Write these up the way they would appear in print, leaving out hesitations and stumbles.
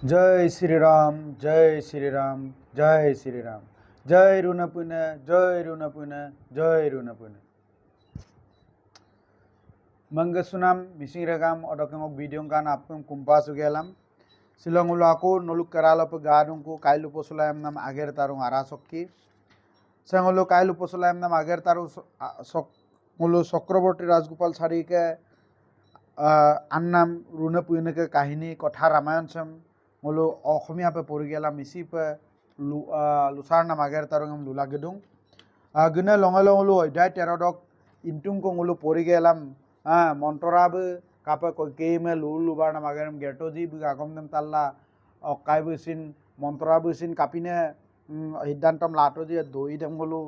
जय श्री राम, जय श्री राम, जय श्री राम। जय रुनपुने, जय रुनपुने, जय रुनपुने। मंगसुनाम मिसिंगरेगाम अडकंग वीडियो कान आपकम कुंपा सुगेलाम सिलोंग उलाको नलुक करालप गाडुंको काइलु पोसुलायम नाम आगेर तारुंग आरासक्की संगलो काइलु पोसुलायम नाम आगेर तारु सकलो चक्रवर्ती राजगोपाल सारिके आन्नाम रुनपुनेके काहिनी कथा रामायण सम मोलो অসমীয়া पे पड़ गेला मिसी पे लुसार नाम आगेर तारुंगम लुला गेदुंग गने लंगलंगलु अध्याय 13 दक इंटुंग को ngulu पड़ गेलाम मंतराबो कापे कोकेमे लुलुबार नाम आगेरम गेटोजी बि आगमदम ताल्ला अकायबोसिन मंतराबोसिन कापिने हिद्दांतम लाटोजी दोइदम गलु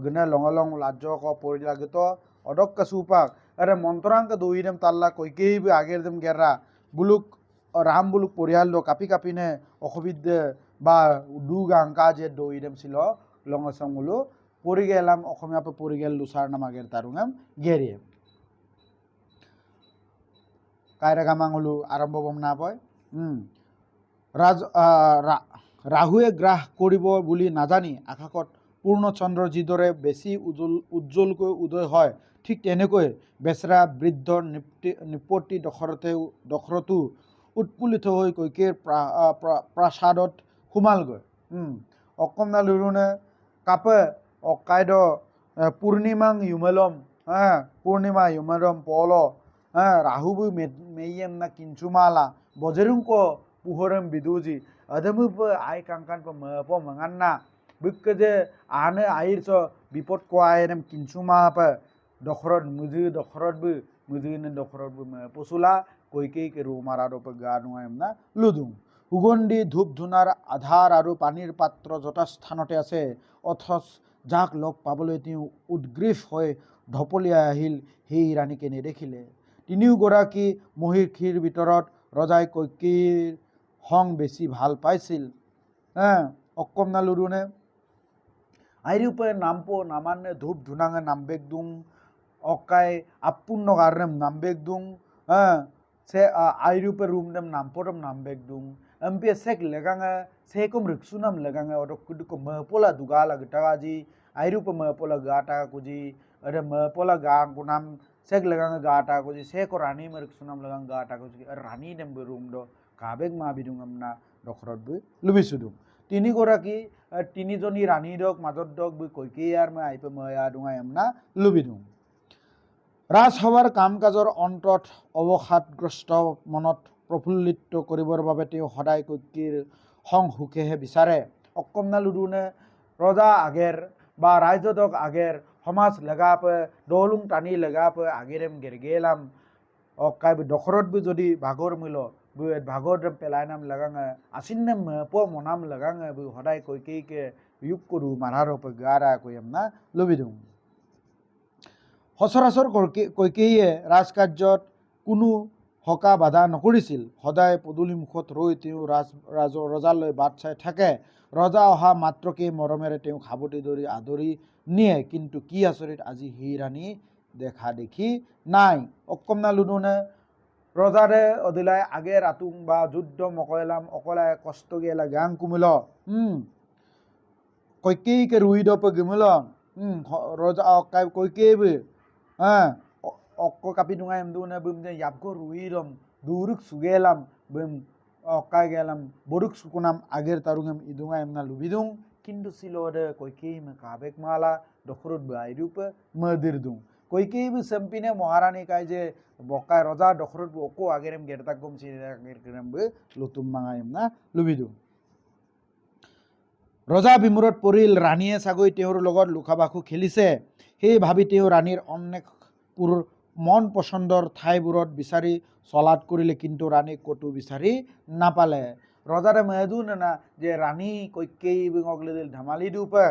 गने लंगलंग लाज्जो को पड़ लागतो अडक कसुपाक अरे मंतरांग दोइदम ताल्ला कोकेबि आगेरदम गेरा बुलुक राम बुलुक परियाल दो कापी कापिने अखबिद्दे बा दुगांका जे दोइदम सिलो लंगसंगुलो पड़ गेलाम অসমীয়া पे पड़ गेल लुसार नाम आगेर तारुंगम गेरिए কাইরাগামাঙ্গলু আরম্ভ বমনা পয় রাহুয়ে গ্রাহ করিব বুলি নাজানি আকাশত পূর্ণচন্দ্র যিদৰে বেছি উজ্জ্বলকৈ উদয় হয় ঠিক তেনেকৈ বেচেৰা বৃদ্ধ নিপতি দশৰথো উৎফুল্লিত হৈ কৈকেয়ীৰ প্ৰাসাদত সোমালগৈ অকমনা লুৰুনে কাপে অকাইদ পূৰ্ণিমাং ইউমেলম পূর্ণিমা ইউমেলম পল राहुबु मेयम ना किंचुमाला बजरुंको पुहरम बिदुजी अदमु प आय कांकान प मप मंगान्ना बिकजे आने आइर स विपद को आयरम किंचुमा प दखरत मुजु ने दखरत बु पसुला कोइके के रो मारादो प गानुआयम ना लुदुं सुगंधी धूप धुनार आधार और पानीर पात्र যথাস্থানতে আছে অথচ যাক লগ পাবলৈ তেওঁ উদ্গ্ৰীৱ হৈ ঢপলিয়াই আহিল সেই ৰাণীকে নেদেখিলে তিনিওগৰাকী মহিষীৰ ভিতৰত ৰজাই কৈকেয়ীৰ হং বেছি ভাল পাইছিল অকমনা লুৰুনে আইৰুপে নামপো নামানে ধূপ ধুনাঙে নামবেগদুং অকাই আপুন্ন গারম নামবেগদুং से आइरुपे रूमदम नामपोदम नामबेगदुं एमपी सेक लेगांगे सेकुम रिक्सुनम लेगांगे और कुदुको महपोला दुगाला गटागाजी आइरुपे महपोला गाटा कुजी अरे महपोला गांगुनाम सेक लेगांगे गाटा कुजी सेको रानी में रिक्सुनम लेगांगे गाटा कुजी रानी दम रूम दो काबेग मा बिदुंगम ना दखरत बु लुबिसुदुं तिनी गोराकी तिनी जनी रानी दक মাজত दक बु কৈকেয়ার মে আইপে ময়া दुंगा एमना लुबिदुं राजसभार काम काजर अंतत अवसादग्रस्त मनत प्रफुल्लित करिबर बारे तेও सदाय কৈকেয়ীৰ हं हुकेहे विचारे अक्कमना लुडुने रजा आगेर बा रायजदक आगेर समाज लगापे दलुं टानी लगापे आगेरेम गेरगेलाम अकाय दखरत बि जदि भागर मिलो बु भागर पेलायनाम लगाङे आसिननेम प मनाम लगाङे बु सदाय কৈকেয়ীকে युग करु मारारो पे गारा कोयमना लुबिदुं सचराचर কৈকেয়ীয়ে राजकार्यत কোনো हका बाधा नकरिছিল सदाय पदुली मुखत रई तेও रजाলৈ बाट चाই থাকে रजा अहा मात्रके मरमेरे तेও खाबती धरि आदरी निये किन्तु कि आचरित আজি সেই रानी देखा देखी नाई अक्कमना लुडुने रजारे अदिलाय आगे रातुं बा युद्ध मकयलाम अकलाय कष्ट गेला गां कुमिल কৈকেয়ীকে रुई दप गिमिल रजा কৈকেয়ী অক্ক কাপি দুঙা এমদুনে বুম যে ইয়াবগো রুইরম দুরুক সুগেলাম বুম অক্কা গেলাম বরুক সুকুনাম আগের তারুঙম ইদুঙা এমনা লুবিদুং কিন্তু সিলোরে কৈকেয়ী মে কাবেক মালা দখরত বাইরুপ মদিরদুং কৈকেয়ী বি সেম্পিনে মহারানী কাই যে বকায় রজা দখরত অকো আগেরম গেরতাকম সিরেম বি লুতুম মাঙা এমনা লুবিদুং रजा विमूरत परिल रानीये चागৈ तेओर लगत लुकाभाकु खेलिছে সেই ভাবি তেও रानीर अनेक मन पसंदर ठाईबूरत विचारि चलात करिले किन्तु रानी कतो विचारि नापाले रजारे मेदुन ना जे रानी কৈকেয়ী बिंगक लेदिल धमाली दुपे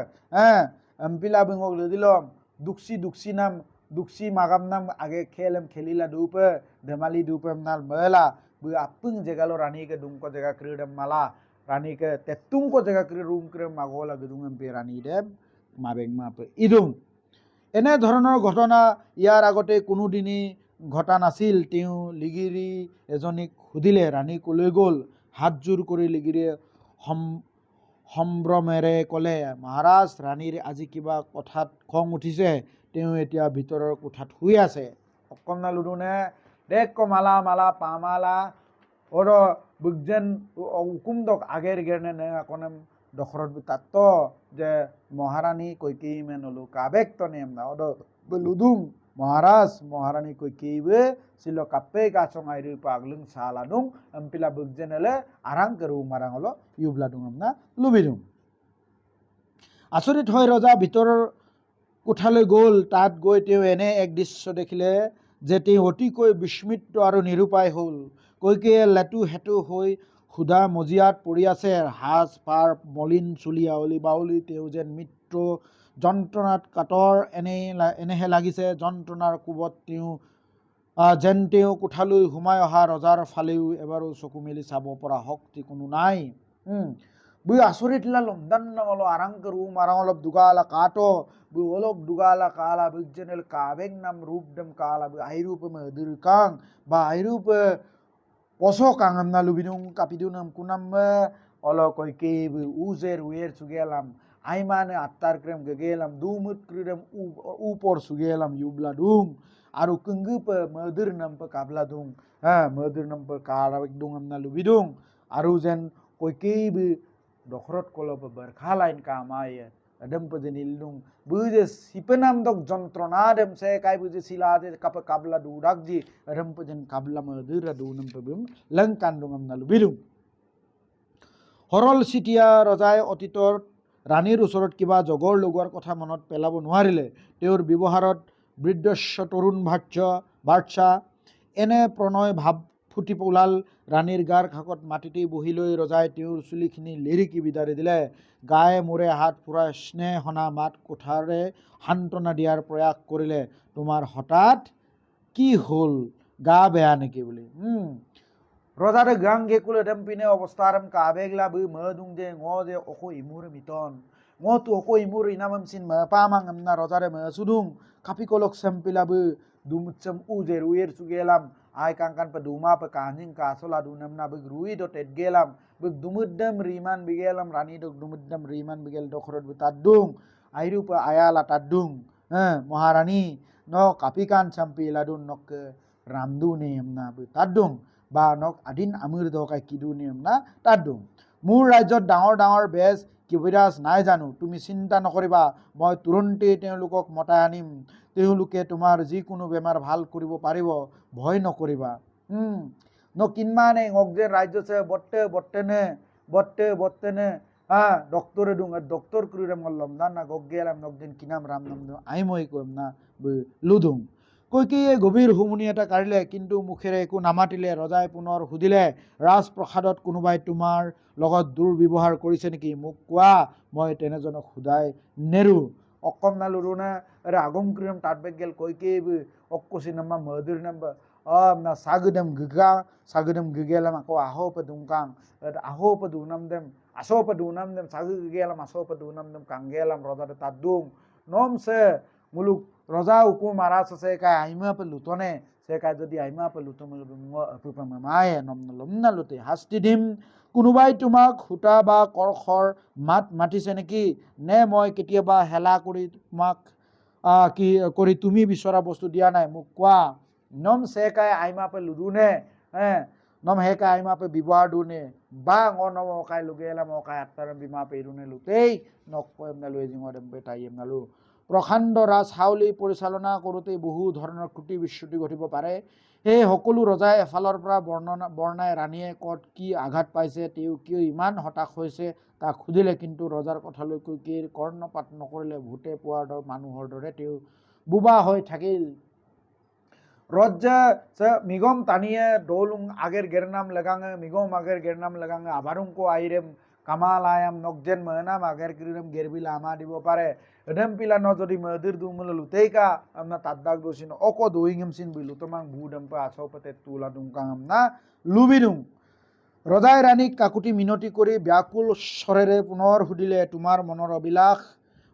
एमपिला बिंगक लेदिलम दुक्सी नाम दुक्सी मागाम नाम आगे खेलम खेलिला दुपे धमाली दुपे नाल मेला बु आपुंग जेगालो रानी के दुंको जेगा क्रीडम माला रानी के तेतुंग को जगह करे रूम करे मागोला गदुंग एमपी रानी देव माबेग मापे इदुं एने धৰণৰ घटना ইয়াৰ আগতে কোনো দিনই ঘটা নাছিল তেও লিগিৰি এজনীক সুধিলে ৰাণী কলৈ গ'ল হাতযোৰ কৰি লিগিৰিয়ে সম্ভ্ৰমেৰে ক'লে, মহাৰাজ, ৰাণীৰ আজি কিবা কথাত খং উঠিছে। তেওঁ এতিয়া ভিতৰৰ কোঠাত শুই আছে। অকণমান লুডুনে দেখ মালা মালা পামালা ওর বুকজেন উকুমদক আগের গেরনে নে আকনেম দখরত তাত্ত যে মহারানী কৈকেয়ী মেনলু কাবেক তো নেম না ওদ লুদুং মহারাজ মহারানী কৈকেয়ী ছিল কাপে গাছং আইরি পাগলুং সালানুং এমপিলা বুকজেনেলে আরাং কেরু মারাং হলো ইউবলাডুং আমনা লুবিডুং। আচৰিত হৈ ৰজা ভিতৰৰ কোঠালৈ গ'ল। তাত গৈ তেওঁ এনে এক দৃশ্য দেখিলে যে তেওঁ অতিকৈ বিস্মিত আৰু নিৰুপায় হ'ল। কৈকেয়ীয়ে লেটু হেটু হৈ সুধা মজিয়াত পৰি আছে। সাজ পাৰ মলিন, চুলি আৱলি বাউলি, তেওঁ যেন মৃত্যু যন্ত্ৰণাত কাতৰ এনেহে লাগিছে। যন্ত্ৰণাৰ কোবত তেওঁ কোঠালৈ সোমাই অহা ৰজাৰ ফালেও এবাৰো চকু মেলি চাব পৰা শক্তি কোনো নাই। আচৰিত লালম দান্নাঙলো আৰাংকৰু মাৰাঙলব দুগালা কাটো অলক দুগালা কালা বিজনেল কাবেং নাম রূপ dem কালা আইরূপ মধুর কাং বা আইরূপ পসো কাং আমনা লুবিনুং কাপিদু নাম কুনাম অল কইকে উজের উয়ের সুগেলাম আইমানে আত্মার ক্রেম গেগেলাম দুমুত ক্রিম উপর সুগেলাম ইউবলা দুং আরু কঙ্গুপ মধুর নাম কাবলা দুং মধুর নাম কালা দুং আমনা লুবিদুং আরু যেন কইকে দখরত কলপ বরখা লাইন কামায় এডম পজে নীলদুং বুঝে সিপেনাম দক যন্ত্রণা দেম সে কাই বুঝে সিলা দে কাবলা দু ডাকজি এডম পজেন কাবলা মধুর দু নাম পবিম লংকান্দুং আমনা লুবিদুং। হৰল চিতিয়া ৰজাই অতীতৰ ৰাণীৰ ওচৰত কিবা জগৰ লগোৱাৰ কথা মনত পেলাব নোৱাৰিলে। তেওঁৰ ব্যৱহাৰত বৃদ্ধস্য তৰুণ বাৰ্চা এনে প্ৰণয় ভাৱ ফুটি ওলাল। ৰাণীৰ গাৰ কাষত মাটিতেই বহি লৈ ৰজাই তেওঁৰ চুলিখিনি লিৰিকি বিদাৰি দিলে। গায়ে মূৰে হাত ফুৰাই স্নেহনা মাত কোঠাৰে সান্তনা দিয়াৰ প্ৰয়াস কৰিলে। তোমাৰ হঠাৎ কি হ'ল, গা বেয়া নেকি বুলি। রজারে গাং গেকুলে ডেম্পিনে অবস্থারম কাবেগলা বি মদুং যে যে ওকো ইমুর মিতন তু ওকো ইমুর ইনামম সিন পামাং আমনা রজারে সুদুং কাপিকলক সেম্পিলা বি দুমুচ্চম উজের উয়ের সুগেলাম আই কাংকান পে দুমা পে কাহিং কাসলা দুনমনা বি রুই দট এট গেলাম বি দুমুদ্দম রিমান বিগেলাম রানী দক দুমুদ্দম রিমান বিগেল দখরত বি তাদ্দুং আইরু পে আয়ালা তাদ্দুং মহারানী ন কাপিকান সেম্পিলা দুন নক রামদু নে আমনা বি তাদ্দুং বা নক আদিন আমিৰ দকাই কিদু নিয়ম না তাদুং। মোৰ ৰাজ্যত ডাঙৰ ডাঙৰ বেজ কিবিৰাজ নাই জানো, তুমি চিন্তা নকৰিবা, মই তুৰন্তেই তেওঁলোকক মতাই আনিম। তেওঁলোকে তোমাৰ যিকোনো বেমাৰ ভাল কৰিব পাৰিব, ভয় নকৰিবা। কিনমানে যে ৰাজ্য সে বট্টেনে ডক্টরে দুং ডক্টর করে মল্লম না গেলাম নকদিন কিনাম রাম নাম আই মই কম না লুদুং। কৈকেয়ীয়ে গভীৰ হুমুনি এটা কাঢ়িলে, কিন্তু মুখেৰে একো নামাতিলে। ৰজাই পুনৰ সুধিলে, ৰাজপ্ৰসাদত কোনোবাই তোমাৰ লগত দুৰ্ব্যৱহাৰ কৰিছে নেকি? মোক কোৱা, মই তেনেজনক সোধাই নেৰো। অকম নালুৰুনা আগম ক্ৰিম তাতবেক গেল কৈকেয়ী অক্কসি নাম্বা মধুর নাম্বা না সাগুদম গিগেলাম আকৌ আহো পে দুংকাং আহো পে দুনাম দেম আসো পে দুনাম দেম সাগু গিগেলাম আসো পে দুনাম দেম কাঙ্গেলাম রজাতে তাত দুং নম সে মুলুক রজা উকু মারাস সে কাই আইমা পে লুতনে সে কাই যদি আইমা পে লুতো মায়ে নম না লুতে শাস্তি দিম। কোনোবাই তোমাক সূতা বা কৰ্ষৰ মাতিছে নেকি? নে মই কেতিয়াবা হেলা কৰি তোমাক কৰি তুমি বিচৰা বস্তু দিয়া নাই? মোক কোৱা। নম সে কাই আইমা পে লুদুনে নম হে কাই আইমা পে ব্যৱহাৰ দুনে বা নম অকাই লুগেলাম অকাই আত্মাৰ বিমা পে ইৰুনে লুতেই নকয় নালু এজিঙৰ বেটাই নালু। প্ৰকাণ্ড ৰাজহাউলি পৰিচালনা কৰোঁতে বহু ধৰণৰ ত্ৰুটি বিচ্যুতি ঘটিব পাৰে। সেই সকলো ৰজাই এফালৰ পৰা বৰ্ণাই ৰাণীয়ে কত কি আঘাত পাইছে, তেওঁ কিয় ইমান হতাশ হৈছে তাক সুধিলে। কিন্তু ৰজাৰ কথালৈ কৈকেয়ীৰ কৰ্ণপাত নকৰিলে। ভূতে পোৱাৰ মানুহৰ দৰে তেওঁ বোবা হৈ থাকিল। রজ্জা মিগম টানিয়ে দৌলুং আগের গেরনাম লাগাঙে মিগম আগের গেরনাম লাগাঙে আবারুংকো আইরেম কামাল আয়াম নকজেন মহনাম আগের কিরম গেরবিলা আমা দিব পারে এডেম পিলা ন যদি মদির দুমুল লুতেইকা আমনা তাদ্দাক দোসিন অকো দোইংম সিন বিলু তোমাং বুডম পা আসো পতে তুলা দুংকাং আমনা লুবিদুং। রজাই রানীক কাকুতি মিনতি কৰি ব্যাকুল স্বৰেৰে পুনৰ সুধিলে, তোমাৰ মনৰ অভিলাষ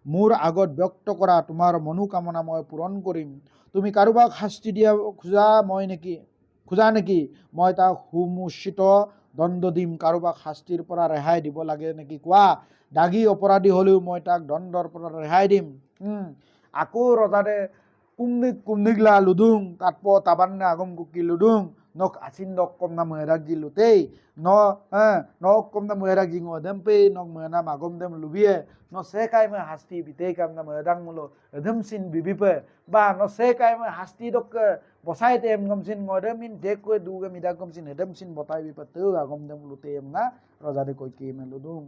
মোৰ আগত ব্যক্ত কৰা, তোমাৰ মনোকামনা মই পূৰণ কৰিম। তুমি কাৰোবাক শাস্তি দিয়া খোজা নেকি? মই তাক সুমোচিত দণ্ড দিম, কাৰোবাক শাস্তিৰ পৰা ৰেহাই দিব লাগে নেকি কোৱা। দাগী অপৰাধী হ'লেও মই তাক দণ্ডৰ পৰা ৰেহাই দিম। আকৌ ৰজাৰে কুমনিগলা লুডুং তাতপো তাবান্নে আগম Kuki লুডুং nok asindok kom na meragi lutei no kom na meragi ngodem pe nok mena magom dem lubie no sekai me hasti bitei kam na medang mulo edem sin bibipe ba no sekai me hasti dok bosai tem ngom sin ngodem in dek ko duga mida kom sin edem sin botai bipate agom dem lutei na rajade koi ki me ludung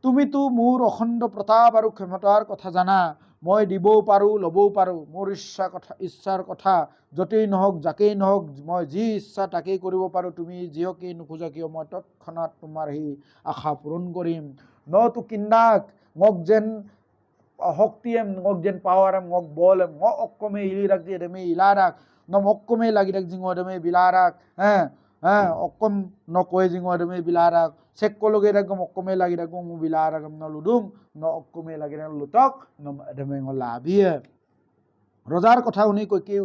তুমিতো মোৰ অখণ্ড প্ৰতাপ আৰু ক্ষমতাৰ কথা জানা। মই দিবও পাৰোঁ, ল'বও পাৰোঁ। মোৰ ইচ্ছাৰ কথা য'তেই নহওক, যাকেই নহওক, মই যি ইচ্ছা তাকেই কৰিব পাৰোঁ। তুমি যিহকেই নোখোজা কিয় মই তৎক্ষণাত তোমাৰ সেই আশা পূৰণ কৰিম। নতো কিন্দাক মোক যেন শক্তিয়েম, মোক যেন পাৱাৰম, মোক বলম, মোক অক্কমে ইলিৰাক যে এডেমে ইলাৰাক, ন মক্কমে লাগি ৰাখ জিঙ এডেমে বিলাৰাক, অক্কম নকয় জিঙ এডেমে বিলাৰাক, সেক্কলগে রাখম অক্কমে লাগি রাখম মুবিলা রাখম ন লুডুম ন অক্কমে লাগি রাখম লুটক ন এডেমে লাভিয়ে। ৰজাৰ কথা শুনি কৈকেয়ী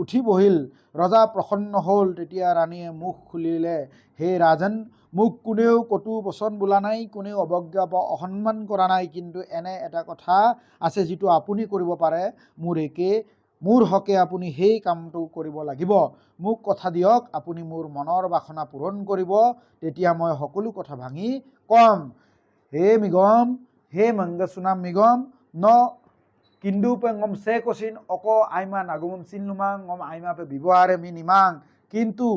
উঠি বহিল। ৰজা প্ৰসন্ন হ'ল। তেতিয়া ৰাণীয়ে মুখ খুলিলে, হে ৰাজন, মোক কোনেও কটু বচন বোলা নাই, কোনেও অৱজ্ঞা বা অসন্মান কৰা নাই, কিন্তু এনে এটা কথা আছে যিটো আপুনি কৰিব পাৰে। মোৰ হকে আপুনি সেই কামটো কৰিব লাগিব। মোক কথা দিয়ক, আপুনি মোৰ মনৰ বাসনা পূৰণ কৰিব, তেতিয়া মই সকলো কথা ভাঙি কম। হে মিগম, হে মংগসুনাম মিগম ন কিন্তু pe ngom se kosin oko aiman agumum sin lumang ngom aima pe bibuare minimang কিন্তু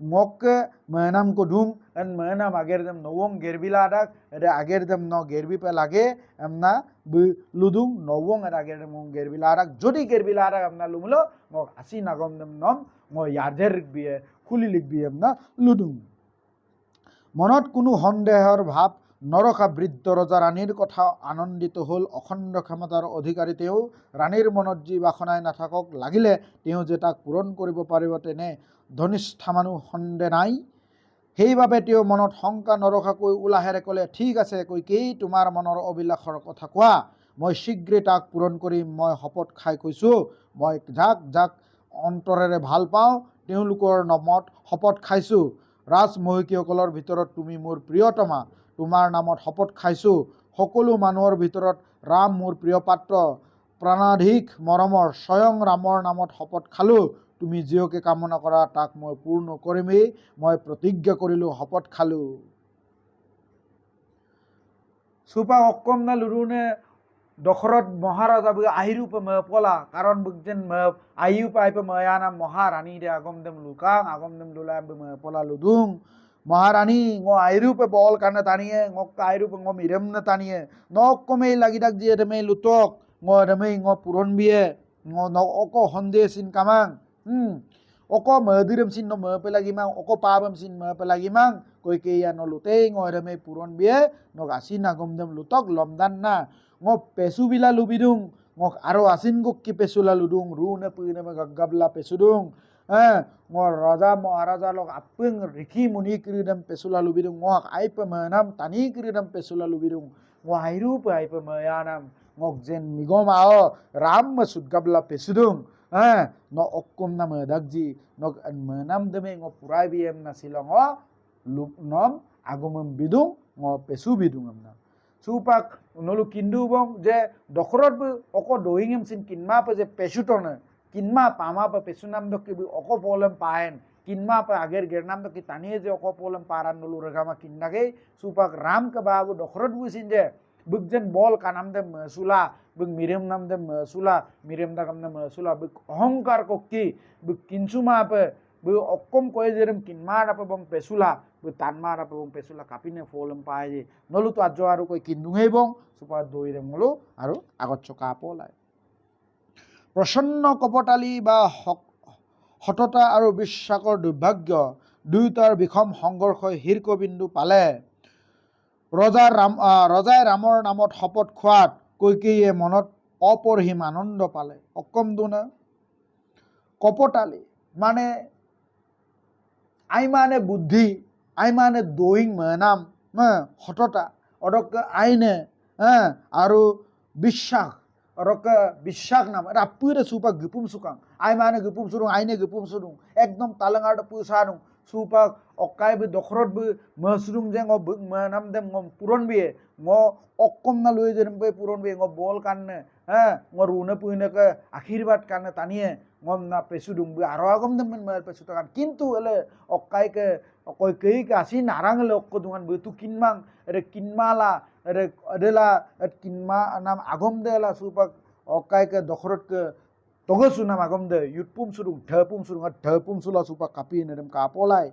মকে মেনাম কদুম এন মেনাম আগের দেম নবং গেরবিলাদাক এটা আগের দেম ন গেরবি পে লাগে এমনা লুদুং নবং এটা আগের দেম গেরবিলাদাক যদি গেরবিলাদাক এমনা লুমলো মক আসি নাগম দেম নম ম ইয়াদের বিয়ে খুলি লিখবি এমনা লুদুং। মনত কোনো সন্দেহৰ ভাৱ নৰখা বৃদ্ধ ৰজা ৰাণীৰ কথা আনন্দিত হ'ল। অখণ্ড ক্ষমতাৰ অধিকাৰী তেওঁ। ৰাণীৰ মনত যি বাসনাই নাথাকক লাগিলে তেওঁ যে তাক পূৰণ কৰিব পাৰিব তেনে ধনিষ্ঠা মানুহ সন্দেহ নাই। সেইবাবে তেওঁ মনত শংকা নৰখাকৈ উলাহেৰে ক'লে, ঠিক আছে কৈকেয়ী, তোমাৰ মনৰ অভিলাষৰ কথা কোৱা, মই শীঘ্ৰে তাক পূৰণ কৰিম। মই শপত খাই কৈছোঁ, মই যাক যাক অন্তৰেৰে ভাল পাওঁ তেওঁলোকৰ নামত শপত খাইছোঁ। ৰাজমহিষীসকলৰ ভিতৰত তুমি মোৰ প্ৰিয়তমা। তোমাৰ নামত শপত খাইছোঁ। সকলো মানুহৰ ভিতৰত ৰাম মোৰ প্ৰিয় পাত্ৰ, প্ৰাণাধিক মৰমৰ। স্বয়ং ৰামৰ নামত শপত খালোঁ। তুমি যিহকে কামনা কৰা তাক মই পূৰ্ণ কৰিমেই। মই প্ৰতিজ্ঞা কৰিলোঁ, শপত খালোঁ। সুপা অক্কম না লুৰুনে দশরথ মহারাজা আহিরূপে পলা কারণ বুঝছেন আইউপে আইপে ময়ানা মহারানী রে আগম দেম লুকাং আগম দেম লুলাম পলা লুদুং মহারানী ngো আইরূপে বল কানে তানিয়ে ngok আইরূপে ngom ইরেমনে তানিয়ে নকমে লাগিদাক জি এদমে লুটক ngো এদমে ngো পুরন বিয়ে ngো অকো হন্দে সিন কামাং অকো মদিরম সিন ন মপে লাগিমাং অকো পাবম সিন মপে লাগিমাং কৈকেয়া ন লুতেই ngো এদমে পুরন বিয়ে nok asin agom dem lutok lomdan na ngop pesu bila lubidung ngok aro asin guk ki pesula ludung rune puine me gaggabla pesudung ngor raja maharaja lok apeng riki muni kiridam pesula lubidung ngok aipe menam tani kiridam pesula lubidung ngok airu pe aipe meyanam ngok jen migom ao ram masud gabla pesudung no okkum na medakji nok menam deme ngok purai biem na silong lup nom agumum bidung ngok pesu bidung amna supak nolu kindu bong je dokhrot bu oko doingem sin kinma pe je pesutone kinma pama pe pesunam dok ki oko polem paen kinma pe ager gernam dok ki taniye je oko polem paran nolu regama kinnage supak ram ke babu dokhrot bu sin je bugjen bol kanam de sula bug mirem nam de sula mirem da kam de sula bug অহংকার kokki bug kinsuma pe bu okkom koy jerem kinma apa bong pesula bu tanma apa bong pesula kapine folem pae nolu to ajo aru koy kindungei bong supaya doire ngolo aru agot choka polai প্রসন্ন কপটালী বা হততা আৰু বিশ্বাসৰ দুৰ্ভাগ্য দুয়োটাৰ বিষম সংঘৰ্ষই শীৰ্ষবিন্দু পালে। ৰজাই ৰামৰ নামত শপত খোৱাত কৈকেয়ীয়ে মনত অপৰিসীম আনন্দ পালে। অকম দুনা কপটালী মানে আই মানে বুদ্ধি আই মানে দোয়িং মেনাম হততা অডক আইনে আৰু বিশ্বাস অডক বিশ্বাস নাম রাপুরে সুপা গিপুম সুকাং আই মানে গিপুম সুরুং আইনে গিপুম সুরুং একদম তালেঙ্গাড় পুসানুং supak okai be dokhrot be masrung jeng o manam dem ngom puron be ngo okkom na lui jem be puron be ngo bol kanne ha ngo rune puine ke akhirbat kanne taniye ngom na pesudung be aro agom dem men pesutan kintu ele okai ke okoi kei ke asi narang le okko dungan be tu kinmang ere kinmala ere adela et kinma nam agom dela supak okai ke dokhrot ke togo sunam agom de yutpum surung dhapum sula supak kapi nerem kapolai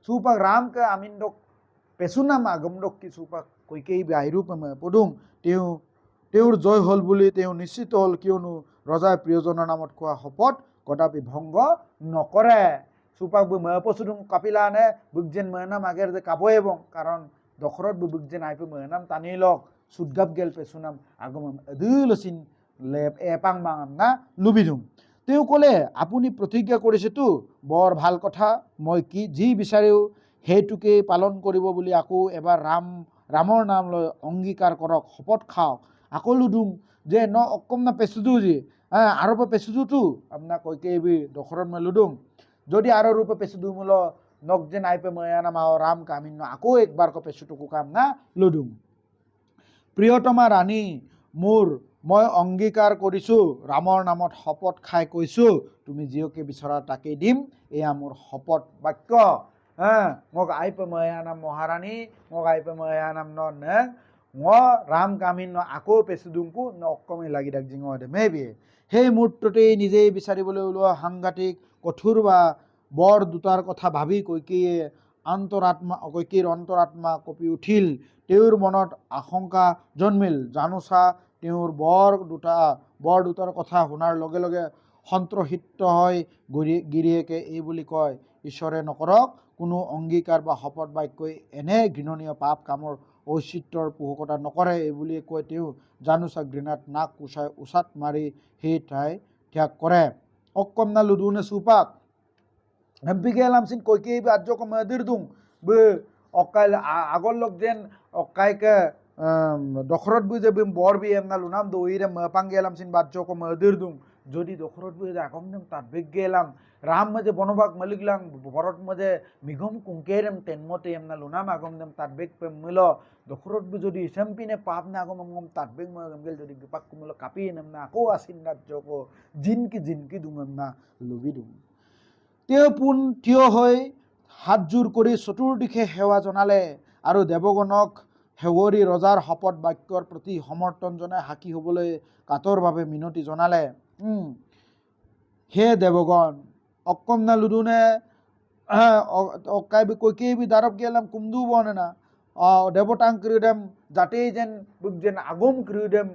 supak ram ke amin dok pesunam agom dok ki supak koikei bairu pame podung তেওঁৰ জয় হল বুলি তেওঁ নিশ্চিত হল কিয়নো ৰজাই প্ৰিয়জনৰ নামত কোৱা শপত কদাপি ভংগ নকৰে সুপাক মহাপসুদুং কাপিলানে বুকজেন মহানাম আগের যে কাবয়ে বং কারণ দখরত বুকজেন আইপে মহানাম তানিলক সুদগাপ গেল পেছুনাম আগমম এদুলসিন লেপ এপাং মাঙাম না লুবিদুং তেওঁ কলে আপুনি প্ৰতিজ্ঞা কৰিছেতো বৰ ভাল কথা মই কি যি বিচাৰেও হেতুকে পালন কৰিব বুলি আকৌ এবাৰ ৰামৰ নাম লৈ অংগীকাৰ কৰক শপত খাওক আকৌ লুদুং যে ন অকম না পেছুদু যে আরব পেছুদুতো আপনা কইকেবি দখরত মে লুদুং যদি আরো রূপে পেছুদু মূল নকজেন আইপে ময়ানা মা রাম কামিন আকৌ একবার ক পেছুটুকু কাম না লুদুং প্রিয়তমা রানী মই অংগীকাৰ কৰিছোঁ ৰামৰ নামত শপত খাই কৈছোঁ তুমি যিয়কে বিচৰা তাকেই দিম এয়া মোৰ শপত বাক্য মোক আইপে ময়ানাম মহাৰাণী মোক আইপে ময়ানাম ন রাম কামিন আকৌ পেছুদুংকু অকমে লাগি ডাক জিঙ দে মেবি সেই মুহূৰ্ততেই নিজেই বিচাৰিবলৈ ওলোৱা সাংঘাতিক কঠোৰ বা বৰ দুটাৰ কথা ভাবি কৈকেয়ীৰ অন্তৰাত্মা কঁপি উঠিল তেওঁৰ মনত আশংকা জন্মিল জানোচা তেওঁৰ বৰ দুটাৰ কথা শুনাৰ লগে লগে সন্ত্ৰহিত হৈ গিৰিয়েকে এই বুলি কয় ঈশ্বৰে নকৰক কোনো অংগীকাৰ বা শপত বাক্যই এনে ঘৃণনীয় পাপ কামৰ ঐচিত্যৰ পোষকতা নকৰে এই বুলি কৈ তেওঁ জানোচা ঘৃণাত নাক কুচাই উচাত মাৰি সেই ঠাই ত্যাগ কৰে অকমনা লুদুনে সুপাক এমপিকে এলামসিন কইকেই আজ্য কমাদির দুং বে অকাল আগর লোক যেন অকাইকে দখরত বুঝে বিম বর বি এমনা লুনাম দইরে পাঙ্গে এলামসিন বাজ্য কমাদির দুং যদি দখরত বুঝে আগম দেম তার বেগ গেলাম রাম মাঝে বনবাগ মালিকলাম ভরত মাঝে মিঘম কুঙ্কেরম তেনমতে এমনা লুনাম আগম দেম তার বেগ পেম মিল দখরত বু যদি ইসামপিনে পাপ না আগম গম তার বেগ মগম গেল যদি বিপাক কুমিল কাপি নেমনা আকো আসিন রাজ্য কো জিনকি দুঙম না লুবি দুং তেওঁ পোন থিয় হৈ হাতজোৰ কৰি চতুৰ্দিশে সেৱা জনালে আৰু দেৱগণক সেৱৰী ৰজাৰ শপত বাক্যৰ প্ৰতি সমৰ্থন জনাই সাক্ষী হ'বলৈ কাতৰভাৱে মিনতি জনালে হে দেৱগণ অকমনা লুদুনে কৈকেবি দাৰব গেলাম কুমদু বনেনা দেৱতাং ক্ৰিয়দেম যাতেই যেন আগম ক্ৰিয়দেম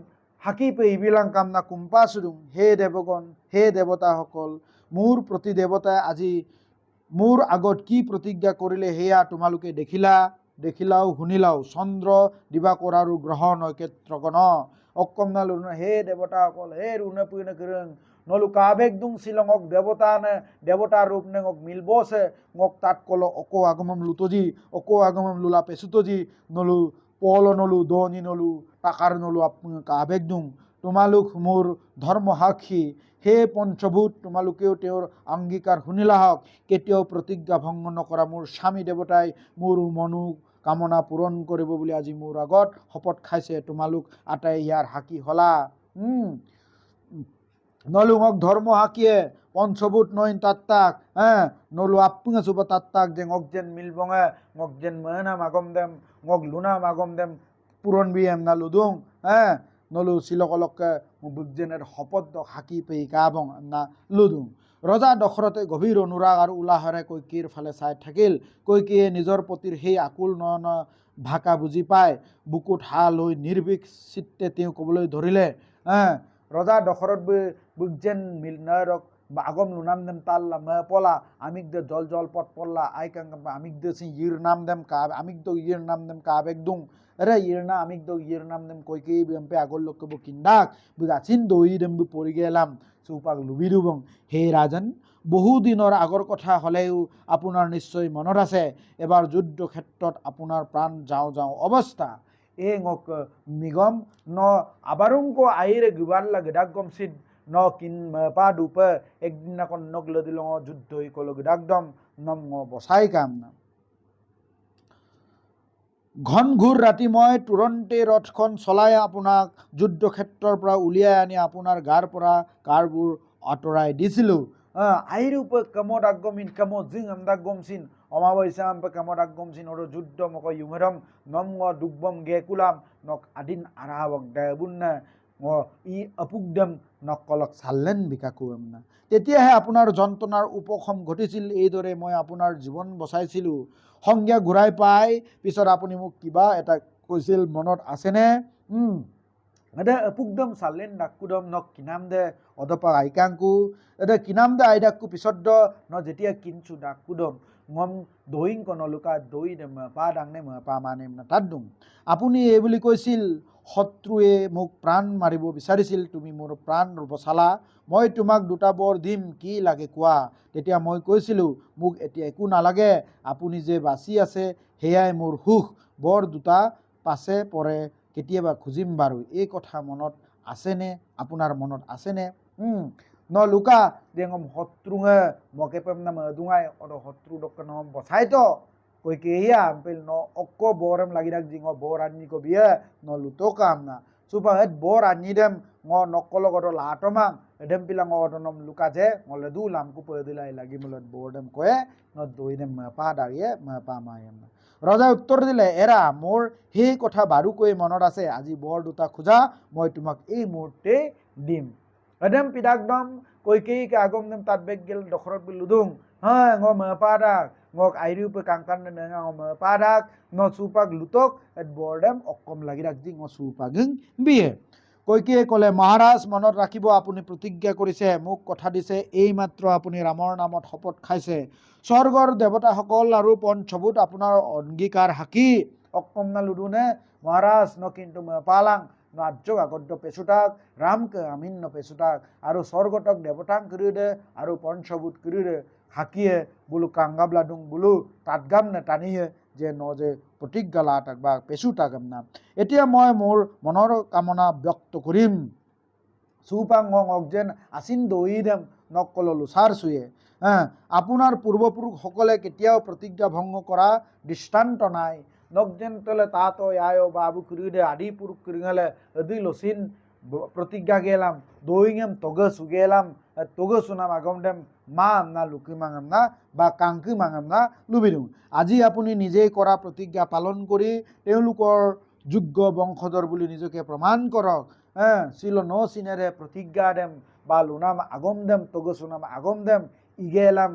হাকি পেইবিলাং কামনা কুম্পা চুদুং হে দেৱগণ হে দেৱতাসকল মোৰ প্ৰতি দেৱতাই আজি মোৰ আগত কি প্ৰতিজ্ঞা কৰিলে সেয়া তোমালোকে দেখিলাও শুনিলাও চন্দ্ৰ দিবাকৰ আৰু গ্ৰহ নক্ষত্ৰগণ অকমনা লুনে হে দেৱতাসকল হে ৰুনে পুইনে কিৰং নলু কাবেগ দুং শিলঙক দেৱতা ৰূপ নে ngok মিলবছে ngok তাত কল অকো আগমম লুতজি অকো আগমম লুলা পেছুতজি নলু পল নলু দনি নলু টাকাৰ নলু কাবেগ দুং তোমালোক মোৰ ধৰ্ম সাক্ষী হে পঞ্চভূত তোমালোকেও তেওঁৰ অংগীকাৰ শুনিলা হওক কেতিয়াও প্ৰতিজ্ঞা ভংগ নকৰা মোৰ স্বামী দেৱতাই মোৰ মনো কামনা পূৰণ কৰিব বুলি আজি মোৰ আগত শপত খাইছে তোমালোক আটাই ইয়াৰ সাক্ষী হলা নলু মোক ধৰ্ম সাক্ষীয়ে পঞ্চভূত নয়ন তাত্তাক নলু আপুঙে চুবা তাত্তাক যে ngok যেন মিলবঙে ngok যেন ময়নাম আগম দেম ngok লুনাম আগম দেম পূৰণ বি এম না লুদুং নলু শিলকলকে বুকজেনেৰ শপত সাকি পেই কাবং না লুদুং ৰজা দশৰথে গভীৰ অনুৰাগ আৰু উলাহেৰে কৈকীৰ ফালে চাই থাকিল কৈকীয়ে নিজৰ পতিৰ সেই আকুল নয়ন ভাষা বুজি পাই বুকুত হা লৈ নিৰ্ভীক চিত্তে তেওঁ ক'বলৈ ধৰিলে ৰজা দশৰথ বুকজেন মিলনায়ক আগম লুনাম দেম তাল্লা মে পলা আমিক দে জল পট পল্লা আইকাং আমিক দে সি ইর নাম দেম কা আমিক দো ইর নাম দেম কা বেগদুং আরে ইর না আমিক দো ইর নাম দেম কইকেই বেম্পে আগল লোক বু কিন্দাক বুগাচিন দই দেম বু পৰি গেলাম সুপাক লুবি দুবং হে ৰাজন বহুদিনৰ আগৰ কথা হ'লেও আপোনাৰ নিশ্চয় মনত আছে এবাৰ যুদ্ধ ক্ষেত্ৰত আপোনাৰ প্ৰাণ যাওঁ অৱস্থা এই ngok migom no abarungko aire gibarla gedaggom sid ন কিন পা দুপে একদিনাখন নক লদিল যুদ্ধ কলগ একদম নম বচাই কাম না ঘন ঘূৰ ৰাতি মই তুৰন্তে ৰথখন চলাই আপোনাক যুদ্ধক্ষেত্ৰৰ পৰা উলিয়াই আনি আপোনাৰ গাৰ পৰা কাৰবোৰ আঁতৰাই দিছিলোঁ আইৰূপ কামত আগমিন কামত জিং আমদাক গমচিন অমাবস্যা কামত আগমচিন ওর যুদ্ধ মক ইউমেরম নম দুব্বম গেকুলাম নক আদিন আরাবক দেবুন্না ই অপুকদম নকলক চাল্লেন বিকাকু এমনা তেতিয়াহে আপোনাৰ যন্ত্ৰণাৰ উপশম ঘটিছিল এইদৰে মই আপোনাৰ জীৱন বচাইছিলোঁ সংজ্ঞা ঘূৰাই পাই পিছত আপুনি মোক কিবা এটা কৈছিল মনত আছেনে এটা অপুকদম চাল্লেন ডাকুদম নক কিনাম দে অদপা আইকাংকু এটা কিনাম দে আইডাকু পিছত ন যেতিয়া কিনচু ডাকুদম ngom doing kono luka doi dem pa dang ne pa mane na tadum আপুনি এই বুলি কৈছিল শত্ৰুৱে মোক প্ৰাণ মাৰিব বিচাৰিছিল তুমি মোৰ প্ৰাণ বচালা মই তোমাক দুটা বৰ দিম কি লাগে কোৱা তেতিয়া মই কৈছিলোঁ মোক এতিয়া একো নালাগে আপুনি যে বাচি আছে হেয়াই মোৰ সুখ বৰ দুটা পাছে পৰে কেতিয়াবা খুজিম বাৰু এই কথা মনত আছেনে আপোনাৰ মনত আছেনে ন লুকা যে ngom শত্ৰুঙে মকে পেম না মদুঙাই অদ শত্ৰু দক নম বচাইতো কই কে ইয়া আম্পেল ন অক্ক বরম লাগি রাখ জিঙ বর আনি কো বিয়ে ন লুতো কাম না সুপা হেড বর আনি দেম ng নকল গড লাটমাং এডেম পিলাং অদ নম লুকা যে ngলে দু লাম কো পয় দিলাই লাগি মলত বর দেম কয়ে ন দই দেম পা দাঁড়িয়ে পা মায়েম না ৰজাই উত্তৰ দিলে এৰা মোৰ সেই কথা বাৰুকৈ মনত আছে আজি বৰ দুটা খোজা মই তোমাক এই মুহূৰ্তে দিম এডেম পিডাকদম কৈকেয়ীকে আগম দেম তাত বেগ গেল দখৰত বিলুদুং হ্যাঁ ng মেপাদাক ngok আইৰুপ কাংকান নেঙা মেপাদাক ন সুপাক লুতক এট বৰডেম অকম লাগি ৰাখ যি ng সুপাগিং বিয়ে কৈকেয়ীয়ে ক'লে মহাৰাজ মনত ৰাখিব আপুনি প্ৰতিজ্ঞা কৰিছে মোক কথা দিছে এইমাত্ৰ আপুনি ৰামৰ নামত শপত খাইছে স্বৰ্গৰ দেৱতাসকল আৰু পঞ্চভূত আপোনাৰ অংগীকাৰ হাকি অকম না লুডুনে মহাৰাজ ন কিন্তু মেপালাং নাজ্য আগদ্য পেছুটাক ৰামকে আমিন্ন পেছুটাক আৰু স্বৰ্গতক দেবতাং কৰিদে আৰু পঞ্চভূত কৰিদে হাকিয়ে বোলো কাংগাবলাডুং বোলো তাতগাম নে টানিয়ে যে ন যে প্ৰতিজ্ঞা লাটাক বা পেছুটাকাম না এতিয়া মই মোৰ মনৰ কামনা ব্যক্ত কৰিম সুপাং ngক যেন আসিন দই দেম নকল লুচাৰ চুয়ে আপোনাৰ পূৰ্বপুৰুষসকলে কেতিয়াও প্ৰতিজ্ঞা ভংগ কৰা দৃষ্টান্ত নাই নকজেন তলে তাতো আয়ো বাবু কুরিদে আদি পুরুষ কুরিঙালে আদি লসিন প্রতিজ্ঞা গেলাম দইঙেম তগে সুগেলাম তগে সুনাম আগম দেম মা আমনা লুকি মাঙাম না বা কাংকি মাঙাম না লুবিদিওঁ আজি আপুনি নিজেই কৰা প্ৰতিজ্ঞা পালন কৰি তেওঁলোকৰ যোগ্য বংশধৰ বুলি নিজকে প্ৰমাণ কৰক চিল ন চিনেৰে প্ৰতিজ্ঞা দেম বা লুনাম আগম দেম তগে সুনাম আগম দেম ইগেলাম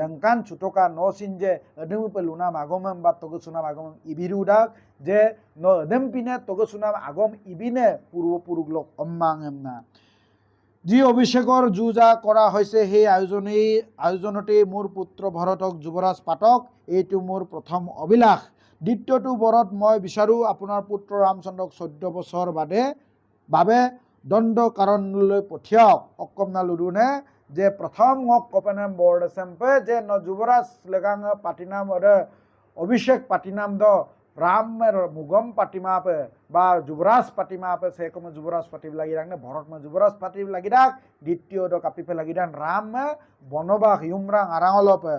লংকান ছুটকা ন সিনজে এডেম পে লুনাম আগমম বা তগসুনাম আগমম ইবিরুডাক যে ন এডেম পিনে তগসুনাম আগম ইবিনে পূর্বপুরুষ লোক অম্মাঙেম না যি অভিষেকৰ যুজা কৰা হৈছে সেই আয়োজনতেই মোৰ পুত্ৰ ভৰতক যুৱৰাজ পাতক এইটো মোৰ প্ৰথম অভিলাষ দ্বিতীয়টো বৰত মই বিচাৰোঁ আপোনাৰ পুত্ৰ ৰামচন্দ্ৰক 14 বছৰ বাবে দণ্ড কাৰণলৈ পঠিয়াওক অক্কম না লুডুনে যে প্রথম ngok kopenam board sempe je no যুবরাজ legang patinam ode অভিষেক পাটিনাম দ রামের মুগম পাটিমাপে বা যুবরাজ পাটিমাপে সে কম যুবরাজ পাটিব লাগি রাখনে ভরত মে যুবরাজ পাটিব লাগি রাখ দ্বিতীয় দ কাপিপে লাগি রান রাম বনবাস ইউমরাং আরাঙলপে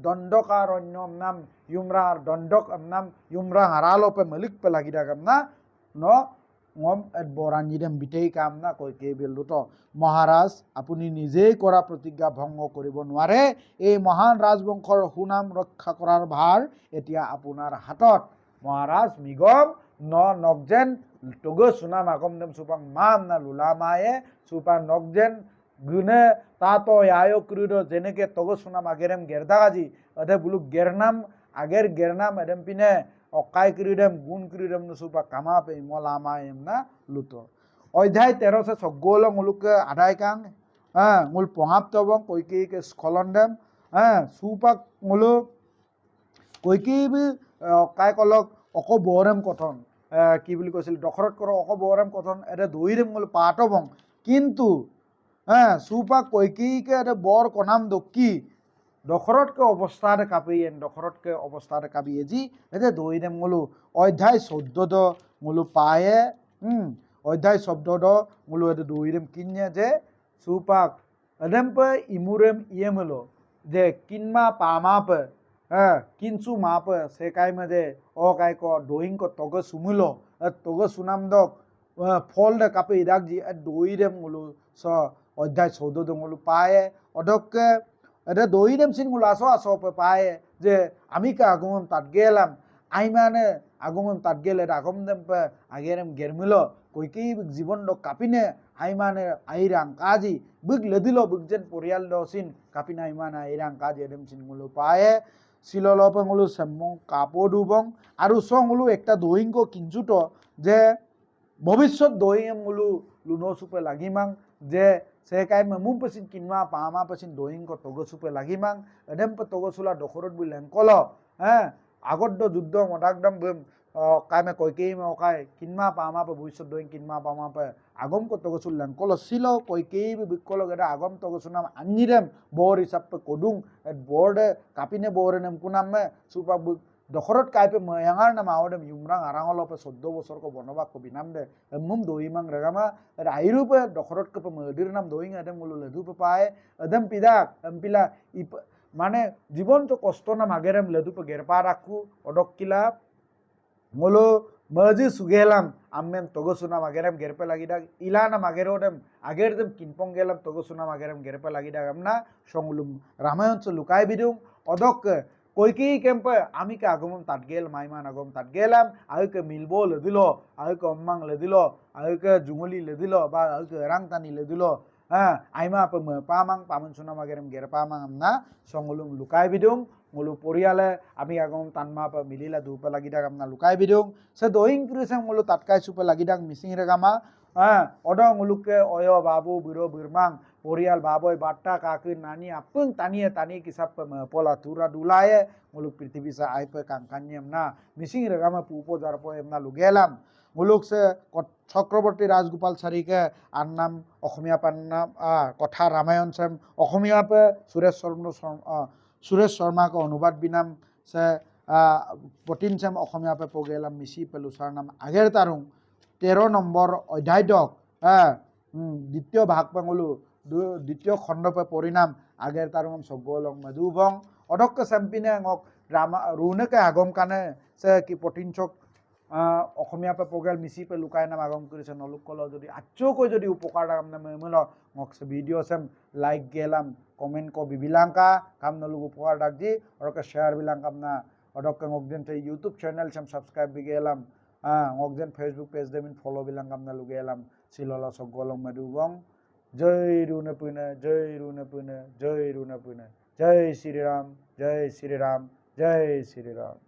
দণ্ডকারণ্যম নাম ইউমরাং দণ্ডক নাম ইউমরাং আরালপে মলিক পে লাগি রাখম না ন ngom et boranjidem bitei কাম না কই কে বেলুত মহাৰাজ আপুনি নিজেই কৰা প্ৰতিজ্ঞা ভংগ কৰিব নোৱাৰে এই মহান ৰাজবংশৰ সুনাম ৰক্ষা কৰাৰ ভাৰ এতিয়া আপোনাৰ হাতত মহাৰাজ মিগম ন নকজেন তগ সুনাম আগম দেম সুপাং মাম না লুলামায়ে সুপা নকজেন গুনে তাতো আয়ো ক্রুদ যেনেকে তগ সুনাম আগেরেম গেরদাগাজি অধে বুলু গেরনাম আগের গেরনাম এডেম পিনে অকাই ক্রিডেম গুণ ক্রিডেম নুসুপা কামাপে মলামায়েম না লুতো অধ্যায় 13 से 14 মুলুকে আদায় কাং মূল পঙাপ্তবং কৈকেয়ীকে স্খলন দেম সুপাক মুলু কৈকেয়ী কাই কলক অক বৰেম কথন কি বুলি কৈছিল দখৰত কৰ অক বৰেম কথন এটা দৈরেম মূল পাটবং কিন্তু সুপাক কৈকেয়ীকে এটা বর কনাম দক্ষী দখরতকে অবস্থার কাপিয়েন দখরতকে অবস্থার কাপিয়ে জি এতে দই দেম মূলু অধ্যায় 14 মূলু পায়ে অধ্যায় শব্দ মূল দইরেম কিনে যে সুপাক এদেমপে ইমুরেম ইয়েমলো যে কিনমা পামাপে কিনসু মাপে সে কাইমে যে ও কাইক দইং কো তগ সুমুলো তগ সুনাম দক ফল দে কাপে ইরাক জি দইরেম মূলো স অধ্যায় 14 মূলো পায়ে অদককে এটা দইরেম সিন মূলো আসো পায়ে যে আমি কে আগমন তাত গেলাম আইমানে আগমন তাত গেলে আগম দেম আগেরম গেরমিলো কইকি জীবন দ কাপিনে আইমানে আইরাং কাজি বুক লেদিলো বুক যেন পরিয়াল দ সিন কাপিনা আইমানে আইরাং কাজি এদম সিন মূলো পায়ে সিললপে মূলো সেমং কাপড়ুবং আর সং মূলো একটা দইঙ্গ কিঞ্চুট যে ভবিষ্যৎ দইং মূলো লুনো সুপে লাগিমাং যে সে কাই মুম পেছিন কিনমা পামা পেছিন দইং কো তগসুপে লাগিমাং এডেম পে তগসুলা দখরত বি লেংকল আগত যুদ্ধ মদাকদম কামে কইকেই ওকাই কিনমা পামা পে ভবিষ্যৎ দইং কিনমা পামা পে আগম কো তগসুল লেংকল ছিল কইকেই বিকল গেদা আগম তগসুনাম আনিরেম বর হিসাব পে কদুং বরদে কাপিনে বরে নেম কুনামে সুপা দখরত কাইপে ময়াঙার নাম আওয়াদেম ইউমরাং আরাঙলপে 14 বছর কো বনবাস কো বিনাম দে মুম দইমাং রেগামা আইরুপে দখরত কপে মদির নাম দইং এদেম মুলো লেদুপে পায় এদেম পিদাক এমপিলা মানে জীবন তো কষ্ট নাম আগেরেম লেদুপে গেরপা রাখু অডকিলা মুলো মজি সুগেলাম আমেম তগসুনাম আগেরেম গেরপে লাগিদাক ইলানাম আগেরোদেম আগেরদেম কিনপং গেলাম তগসুনাম আগেরেম গেরপে লাগিদাক আমনা সংলুম রামায়ণ লুকাই বিদুং অদক কইকি কেম্পে আমি কে আগমন তাত গেল মাইমান আগম তাত গেলাম আয়ুকে মিলবো লেদিল আয়ুকে অম্মাং লেদিল আয়ুকে জুঙলি লেদিল বা আয়ুকে এরাং টানি লেদিল আইমা পামাং পামন সুনাম আগেরম গেরপামাং আমনা সংলুম লুকাই বিদুং মূলো পরিয়ালে আমি আগম তানমা পে মিলিলে দুপে লাগিদাক আমনা লুকাই বিদুং সে দইং ক্রিসে মূলো তাতকাই সুপে লাগিদাক মিসিং রেগামা অড মুলুকে অয় বাবু বিরো বিরমাং পরিয়াল বাবই বাট্টা কাকি নানি আপং টানি কিসাপ পলা তুরা দুলায়ে মুলুক পৃথিবী সে আইপে কাঙ্কানিয়াম না মিসিং রেগামা পুপো জারপো এমনা লুগেলাম মুলুক সে চক্রবর্তী রাজগোপাল চারিকে আর নাম অসমীয়া পান নাম কথা রামায়ণ সেম অসমীয়া পে সুরেশ শর্মা को अनुवाद बिनाम से पटिन सेम অসমীয়া पे पोगेलाम मिसी पे लुसार नाम आगेर तारुं 13 নম্বৰ অধ্যায় দ্বিতীয় ভাগ পাঙলু দ্বিতীয় খণ্ড পে পরিণাম আগের তারুম সগলং মধুবং অদক্ক সেম্পিনে ngok রামা রুনেকে আগম কানে সে কি পটিনচক অসমীয়া পে পগেল মিসি পে লুকাই নাম আগম করেছে নলুক কল যদি আচ্চকৈ যদি উপকার নাম মেমল ngok সে ভিডিও সেম লাইক গেলাম comment ko bibilangka kam nalug upar dagji orka share bilang kamna odok ngok den te youtube channel sam subscribe bigelam ngok den facebook page demin follow bilang kamna lugelam silola sogolong madubong jai runa pune jai runa pune jai runa pune jai Shri Ram jai Shri Ram jai Shri Ram